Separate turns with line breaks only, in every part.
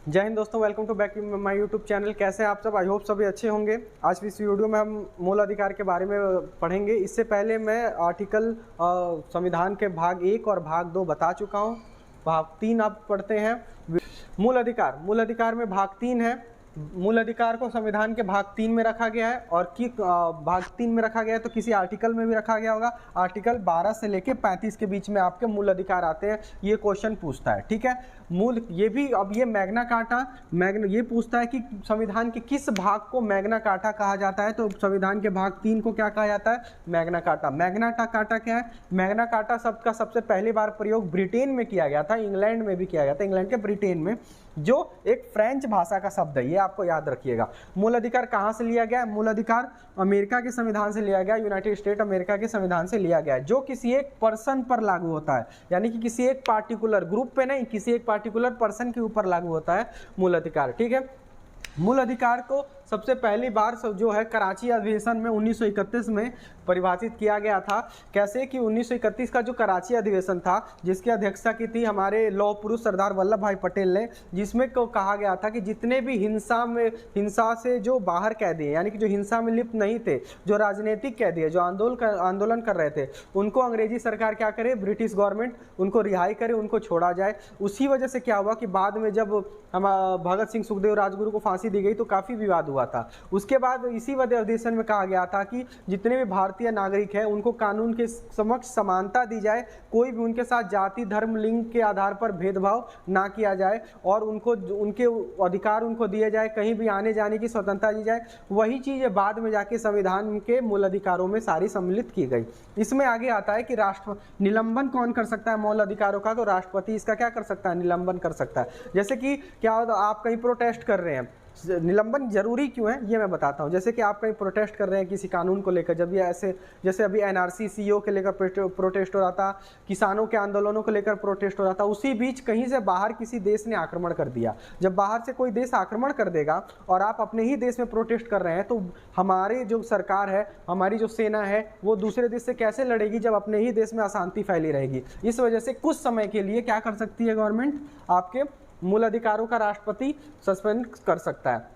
जय हिंद दोस्तों, welcome to back my YouTube channel. कैसे हैं आप सब? आई होप सभी अच्छे होंगे। आज इस वीडियो में हम मूल अधिकार के बारे में पढ़ेंगे। इससे पहले मैं आर्टिकल संविधान के भाग 1 और भाग 2 बता चुका हूं। भाग 3 आप पढ़ते हैं। मूल अधिकार में भाग 3 है। मूल अधिकार को संविधान के भाग 3 में रखा गया है और भाग 3 में रखा गया है तो किसी आर्टिकल में भी रखा गया होगा। आर्टिकल 12 से लेके 35 के बीच में आपके मूल अधिकार आते हैं। ये क्वेश्चन पूछता है, ठीक है। ये भी अब ये मैग्ना कार्टा ये पूछता है कि संविधान के किस भाग को मैग्ना कार्टा कहा जाता है। तो संविधान के भाग 3 को क्या कहा जाता है? Magna carta. मैग्ना कार्टा क्या है? मैग्ना कार्टा शब्द का सबसे पहली बार प्रयोग ब्रिटेन में किया गया था, इंग्लैंड में भी किया गया था, इंग्लैंड के ब्रिटेन में, जो एक फ्रेंच भाषा का शब्द है। ये आपको याद रखिएगा। मूल अधिकार कहाँ से लिया गया? मूल अधिकार अमेरिका के संविधान से लिया गया, यूनाइटेड स्टेट अमेरिका के संविधान से लिया गया है, जो किसी एक पर्सन पर लागू होता है, यानी कि किसी एक पार्टिकुलर ग्रुप पे नहीं, किसी एक पार्टिकुलर पर्सन के ऊपर लागू होता है मूल अधिकार, ठीक है। मूल अधिकार को सबसे पहली बार जो है कराची अधिवेशन में 1931 में परिभाषित किया गया था। कैसे कि 1931 का जो कराची अधिवेशन था, जिसकी अध्यक्षता की थी हमारे लौह पुरुष सरदार वल्लभ भाई पटेल ने, जिसमें कहा गया था कि जितने भी हिंसा से जो बाहर कैदी हैं, यानी कि जो हिंसा में लिप्त नहीं थे, जो राजनीतिक कैदी है, जो आंदोलन कर रहे थे, उनको अंग्रेजी सरकार क्या करे, ब्रिटिश गवर्नमेंट उनको रिहाई करे, उनको छोड़ा जाए। उसी वजह से क्या हुआ कि बाद में जब हम भगत सिंह, सुखदेव, राजगुरु को फांसी दी गई तो काफ़ी विवाद हुआ था। उसके बाद इसी अधिवेशन में कहा गया था कि जितने भी भारतीय नागरिक हैं उनको कानून के समक्ष समानता दी जाए, कोई भी उनके साथ जाति, धर्म, लिंग के आधार पर भेदभाव ना किया जाए और उनके अधिकार उनको दिए जाए, कहीं भी आने जाने की स्वतंत्रता दी जाए। वही चीज़ बाद में जाके संविधान के मूल अधिकारों में सारी सम्मिलित की गई। इसमें आगे आता है कि निलंबन कौन कर सकता है मूल अधिकारों का? तो राष्ट्रपति इसका क्या कर सकता है? निलंबन कर सकता है। जैसे कि क्या आप कहीं प्रोटेस्ट कर रहे हैं, निलंबन जरूरी क्यों है ये मैं बताता हूँ। जैसे कि आप कहीं प्रोटेस्ट कर रहे हैं किसी कानून को लेकर, जब ये ऐसे जैसे अभी एनआरसी सीओ के लेकर प्रोटेस्ट हो रहा था, किसानों के आंदोलनों को लेकर प्रोटेस्ट हो रहा था, उसी बीच कहीं से बाहर किसी देश ने आक्रमण कर दिया। जब बाहर से कोई देश आक्रमण कर देगा और आप अपने ही देश में प्रोटेस्ट कर रहे हैं, तो हमारी जो सरकार है, हमारी जो सेना है, वो दूसरे देश से कैसे लड़ेगी जब अपने ही देश में अशांति फैली रहेगी। इस वजह से कुछ समय के लिए क्या कर सकती है गवर्नमेंट? आपके मूल अधिकारों का राष्ट्रपति सस्पेंड कर सकता है।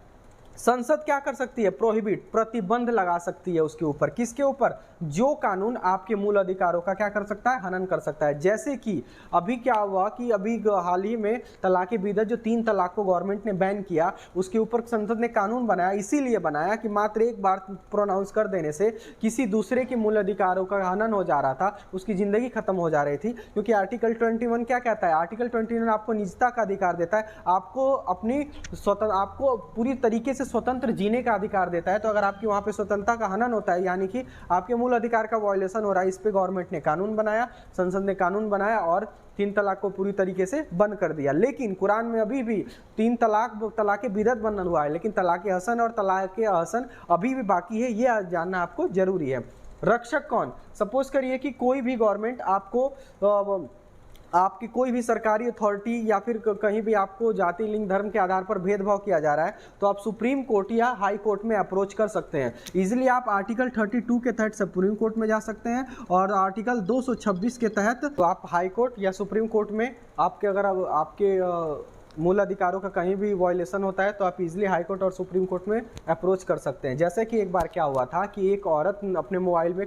संसद क्या कर सकती है? प्रोहिबिट, प्रतिबंध लगा सकती है उसके ऊपर। किसके ऊपर? जो कानून आपके मूल अधिकारों का क्या कर सकता है? हनन कर सकता है। जैसे कि अभी क्या हुआ कि अभी हाल ही में तलाक बिदअत, जो 3 तलाक को गवर्नमेंट ने बैन किया, उसके ऊपर संसद ने कानून बनाया। इसीलिए बनाया कि मात्र एक बार प्रोनाउंस कर देने से किसी दूसरे के मूल अधिकारों का हनन हो जा रहा था, उसकी जिंदगी खत्म हो जा रही थी। क्योंकि आर्टिकल 21 क्या कहता है? आर्टिकल 21 आपको निजता का अधिकार देता है, आपको पूरी तरीके से स्वतंत्र जीने का अधिकार देता है। तो अगर आपकी वहां पे स्वतंत्रता का हनन होता है, यानी कि आपके मूल अधिकार का वायलेशन हो रहा है, इस पे गवर्नमेंट ने कानून बनाया, संसद ने कानून बनाया और 3 तलाक को पूरी तरीके से बंद कर दिया। लेकिन कुरान में अभी भी 3 तलाक बिदअत बंद हुआ है, लेकिन तलाक हसन और तलाक अहसन अभी भी बाकी है। ये जानना आपको जरूरी है। रक्षक कौन? सपोज करिए कि कोई भी गवर्नमेंट आपकी कोई भी सरकारी अथॉरिटी या फिर कहीं भी आपको जाति, लिंग, धर्म के आधार पर भेदभाव किया जा रहा है, तो आप सुप्रीम कोर्ट या हाई कोर्ट में अप्रोच कर सकते हैं। इजीली आप आर्टिकल 32 के तहत सुप्रीम कोर्ट में जा सकते हैं और आर्टिकल 226 के तहत तो आप हाई कोर्ट या सुप्रीम कोर्ट में आपके मूल अधिकारों का कहीं भी वायलेशन होता है तो आप इजीली हाई कोर्ट और सुप्रीम कोर्ट में अप्रोच कर सकते हैं। जैसे कि एक बार क्या हुआ था कि एक औरत अपने मोबाइल में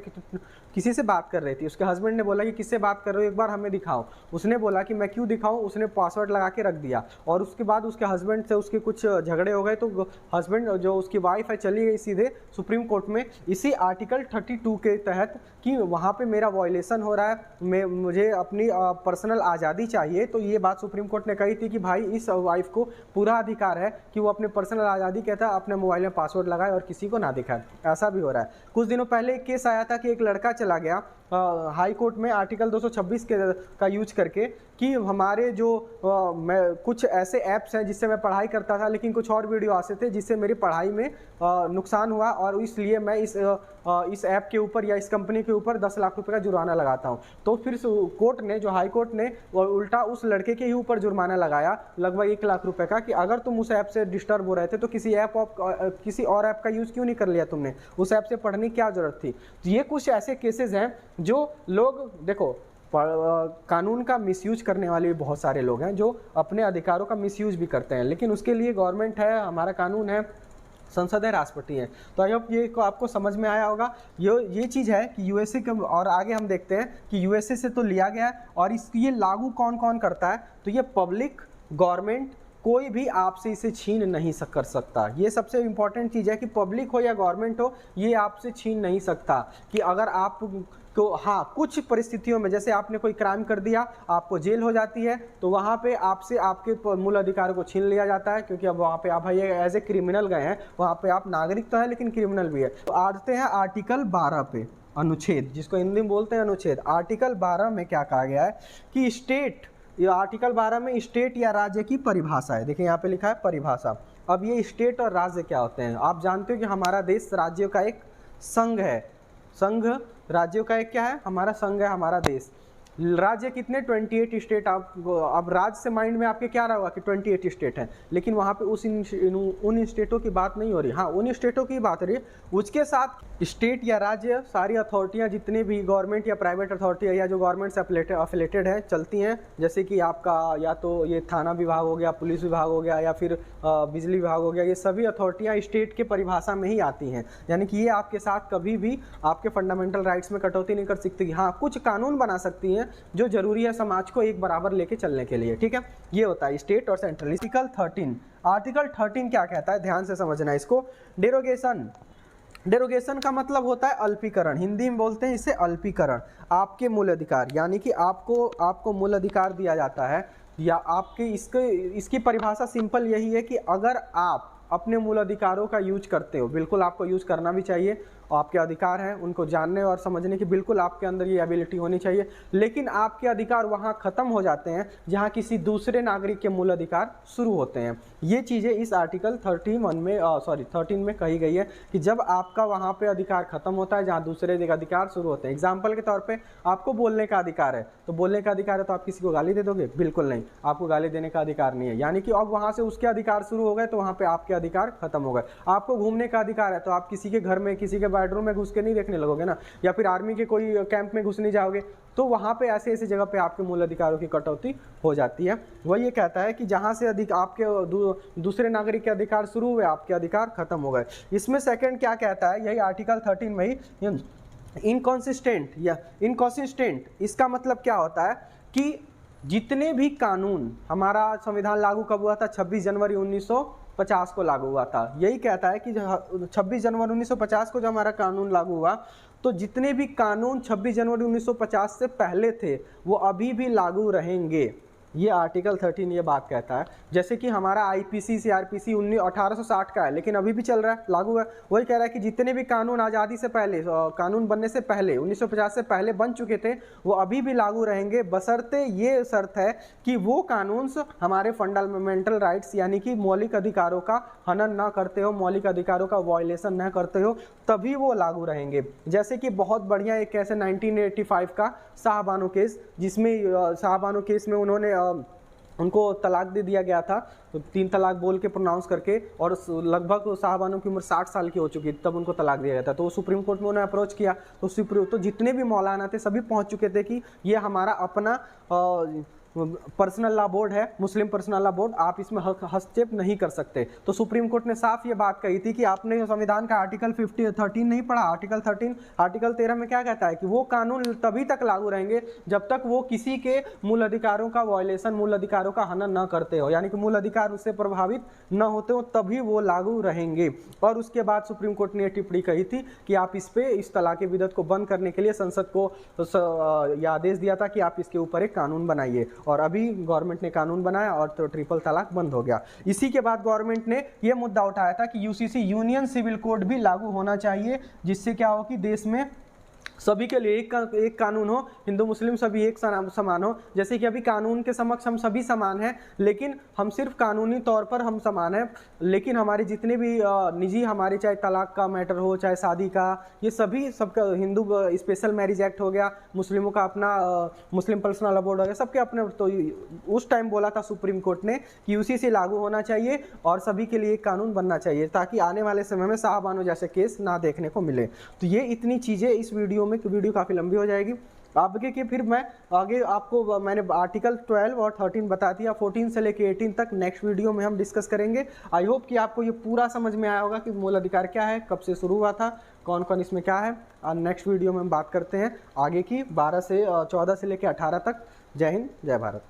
किसी से बात कर रही थी। उसके हस्बैंड ने बोला कि किससे बात कर रहे हो, एक बार हमें दिखाओ। उसने बोला कि मैं क्यों दिखाऊं? उसने पासवर्ड लगा के रख दिया और उसके बाद उसके हस्बैंड से उसके कुछ झगड़े हो गए, तो हस्बैंड जो उसकी वाइफ है चली गई सीधे सुप्रीम कोर्ट में इसी आर्टिकल 32 के तहत कि वहाँ पे मेरा वायलेशन हो रहा है, मुझे अपनी पर्सनल आज़ादी चाहिए। तो ये बात सुप्रीम कोर्ट ने कही थी कि भाई इस वाइफ को पूरा अधिकार है कि वो अपने पर्सनल आज़ादी कहता है अपने मोबाइल में पासवर्ड लगाए और किसी को ना दिखाए। ऐसा भी हो रहा है। कुछ दिनों पहले एक केस आया था कि एक लड़का चला गया हाई कोर्ट में आर्टिकल 226 का यूज करके कि हमारे जो कुछ ऐसे ऐप्स हैं जिससे मैं पढ़ाई करता था, लेकिन कुछ और वीडियो आते थे जिससे मेरी पढ़ाई में नुकसान हुआ और इसलिए मैं इस ऐप के ऊपर या इस कंपनी के ऊपर 10 लाख रुपए का जुर्माना लगाता हूं। तो फिर कोर्ट ने, जो हाई कोर्ट ने, उल्टा उस लड़के के ही ऊपर जुर्माना लगाया लगभग 1 लाख रुपए का कि अगर तुम उस ऐप से डिस्टर्ब हो रहे थे तो किसी और ऐप का यूज क्यों नहीं कर लिया तुमने? उस ऐप से पढ़ने की क्या जरूरत थी? तो ये कुछ ऐसे केसेस हैं जो लोग, देखो कानून का मिसयूज करने वाले भी बहुत सारे लोग हैं जो अपने अधिकारों का मिसयूज भी करते हैं, लेकिन उसके लिए गवर्नमेंट है, हमारा कानून है, संसद है, राष्ट्रपति है। तो आई होप ये को आपको समझ में आया होगा। ये चीज़ है कि यूएसए के, और आगे हम देखते हैं कि यूएसए से तो लिया गया है, और ये लागू कौन कौन करता है, तो ये पब्लिक, गवर्नमेंट, कोई भी आपसे इसे छीन नहीं कर सकता। ये सबसे इंपॉर्टेंट चीज़ है कि पब्लिक हो या गवर्नमेंट हो, ये आपसे छीन नहीं सकता। कि अगर आप तो हाँ, कुछ परिस्थितियों में जैसे आपने कोई क्राइम कर दिया, आपको जेल हो जाती है, तो वहाँ पे आपसे आपके मूल अधिकारों को छीन लिया जाता है, क्योंकि अब वहाँ पे आप भाई एज ए क्रिमिनल गए हैं, वहाँ पे आप नागरिक तो है लेकिन क्रिमिनल भी है। तो आते हैं आर्टिकल 12 पे, अनुच्छेद, जिसको हिंदी में बोलते हैं अनुच्छेद। आर्टिकल 12 में क्या कहा गया है कि स्टेट, ये आर्टिकल 12 में स्टेट या राज्य की परिभाषा है। देखिए यहाँ पे लिखा है परिभाषा। अब ये स्टेट और राज्य क्या होते हैं? आप जानते हो कि हमारा देश राज्यों का एक संघ है। संघ राज्यों का एक क्या है? हमारा संघ है, हमारा देश। राज्य कितने? 28 स्टेट। आप अब राज्य से माइंड में आपके क्या रहा होगा कि 28 स्टेट हैं, लेकिन वहाँ पे उन स्टेटों की बात नहीं हो रही। हाँ, उन स्टेटों की बात हो रही है। उसके साथ स्टेट या राज्य सारी अथॉरिटियाँ, जितने भी गवर्नमेंट या प्राइवेट अथॉरिटी या जो गवर्नमेंट से अफिलेटेड है, चलती हैं। जैसे कि आपका या तो ये थाना विभाग हो गया, पुलिस विभाग हो गया, या फिर बिजली विभाग हो गया, ये सभी अथॉरिटियाँ स्टेट के परिभाषा में ही आती हैं। यानी कि ये आपके साथ कभी भी आपके फंडामेंटल राइट्स में कटौती नहीं कर सकती। हाँ, कुछ कानून बना सकती हैं जो जरूरी है समाज को एक बराबर लेके चलने के लिए। ठीक है, ये होता है स्टेट और सेंट्रल। आर्टिकल 13, आर्टिकल 13 क्या कहता है, ध्यान से समझना इसको। डेरोगेशन, डेरोगेशन का मतलब होता है अल्पीकरण, हिंदी में बोलते हैं इसे अल्पीकरण। आपके मूल अधिकार, यानी कि आपको मूल अधिकार दिया जाता है, या आपके इसकी परिभाषा सिंपल यही है कि अगर आप अपने मूल अधिकारों का यूज करते हो, बिल्कुल आपको यूज करना भी चाहिए, आपके अधिकार हैं उनको जानने और समझने की बिल्कुल आपके अंदर ये एबिलिटी होनी चाहिए, लेकिन आपके अधिकार वहाँ ख़त्म हो जाते हैं जहाँ किसी दूसरे नागरिक के मूल अधिकार शुरू होते हैं। ये चीज़ें इस आर्टिकल 13 में कही गई है कि जब आपका वहाँ पे अधिकार खत्म होता है जहाँ दूसरे के अधिकार शुरू होते हैं। एग्जाम्पल के तौर पर आपको बोलने का अधिकार है, तो बोलने का अधिकार है तो आप किसी को गाली दे दोगे? बिल्कुल नहीं, आपको गाली देने का अधिकार नहीं है। यानी कि अब वहाँ से उसके अधिकार शुरू हो गए तो वहाँ पर आपके अधिकार खत्म हो गए। आपको घूमने का अधिकार है तो आप किसी के घर में, किसी के बेडरूम में घुस के नहीं देखने लगोगे ना, या फिर आर्मी के कोई कैंप में घुस नहीं जाओगे। तो वहाँ पे ऐसे ऐसी जगह पे आपके मूल अधिकारों की कटौती हो जाती है। वह ये कहता है कि जहाँ से आपके दूसरे नागरिक के अधिकार शुरू हुए, आपके अधिकार खत्म हो गए। इसमें सेकंड क्या कहता है, यही आर्टिकल 13 में ही, इनकॉन्सिस्टेंट या इनकॉन्सिस्टेंट, इसका मतलब क्या होता है कि जितने भी कानून, हमारा संविधान लागू कब हुआ था? 26 जनवरी 1950 को लागू हुआ था। यही कहता है कि 26 जनवरी 1950 को जब हमारा कानून लागू हुआ, तो जितने भी कानून 26 जनवरी 1950 से पहले थे वो अभी भी लागू रहेंगे। ये आर्टिकल 13 ये बात कहता है। जैसे कि हमारा आईपीसी सीआरपीसी 1860 का है, लेकिन अभी भी चल रहा है, लागू है। वही कह रहा है कि जितने भी कानून आज़ादी से पहले, कानून बनने से पहले, 1950 से पहले बन चुके थे, वो अभी भी लागू रहेंगे, बशर्ते ये शर्त है कि वो कानून हमारे फंडामेंटल राइट्स यानी कि मौलिक अधिकारों का हनन ना करते हो, मौलिक अधिकारों का वायलेशन न करते हो, तभी वो लागू रहेंगे। जैसे कि बहुत बढ़िया एक केस है 1985 का शाहबानो केस, जिसमें शाहबानो केस में उनको तलाक दे दिया गया था, तो 3 तलाक बोल के प्रोनाउंस करके, और लगभग साहबानों की उम्र 60 साल की हो चुकी थी तब उनको तलाक दिया गया था। तो सुप्रीम कोर्ट में उन्होंने अप्रोच किया, तो जितने भी मौलाना थे सभी पहुंच चुके थे कि ये हमारा अपना पर्सनल लॉ बोर्ड है, मुस्लिम पर्सनल लॉ बोर्ड, आप इसमें हस्तक्षेप नहीं कर सकते। तो सुप्रीम कोर्ट ने साफ ये बात कही थी कि आपने संविधान का आर्टिकल 13 नहीं पढ़ा। आर्टिकल 13 में क्या कहता है कि वो कानून तभी तक लागू रहेंगे जब तक वो किसी के मूल अधिकारों का वायलेशन, मूल अधिकारों का हनन न करते हो, यानी कि मूल अधिकार उससे प्रभावित न होते हो, तभी वो लागू रहेंगे। और उसके बाद सुप्रीम कोर्ट ने टिप्पणी कही थी कि आप इस तलाक विधत को बंद करने के लिए संसद को यह आदेश दिया था कि आप इसके ऊपर एक कानून बनाइए, और अभी गवर्नमेंट ने कानून बनाया और तो ट्रिपल तलाक बंद हो गया। इसी के बाद गवर्नमेंट ने यह मुद्दा उठाया था कि यूसीसी यूनियन सिविल कोड भी लागू होना चाहिए, जिससे क्या हो कि देश में सभी के लिए एक कानून हो, हिंदू मुस्लिम सभी एक समान हो। जैसे कि अभी कानून के समक्ष हम सभी समान हैं, लेकिन हम सिर्फ कानूनी तौर पर हम समान हैं, लेकिन हमारे जितने भी निजी, हमारे चाहे तलाक का मैटर हो, चाहे शादी का, ये सभी सबका, हिंदू स्पेशल मैरिज एक्ट हो गया, मुस्लिमों का अपना मुस्लिम पर्सनल लॉ बोर्ड हो गया, सबके अपने। तो उस टाइम बोला था सुप्रीम कोर्ट ने कि UCC लागू होना चाहिए और सभी के लिए एक कानून बनना चाहिए, ताकि आने वाले समय में शाहबानो जैसे केस ना देखने को मिले। तो ये इतनी चीज़ें इस वीडियो काफ़ी लंबी हो जाएगी, आगे की फिर मैं आगे आपको मैंने आर्टिकल 12 और 13 बता दिया, 14 से लेके 18 तक नेक्स्ट वीडियो में हम डिस्कस करेंगे। आई होप कि आपको ये पूरा समझ में आया होगा कि मूल अधिकार क्या है, कब से शुरू हुआ था, कौन कौन इसमें क्या है। और नेक्स्ट वीडियो में हम बात करते हैं आगे की 12 से 14 से लेके 18 तक। जय हिंद, जय भारत।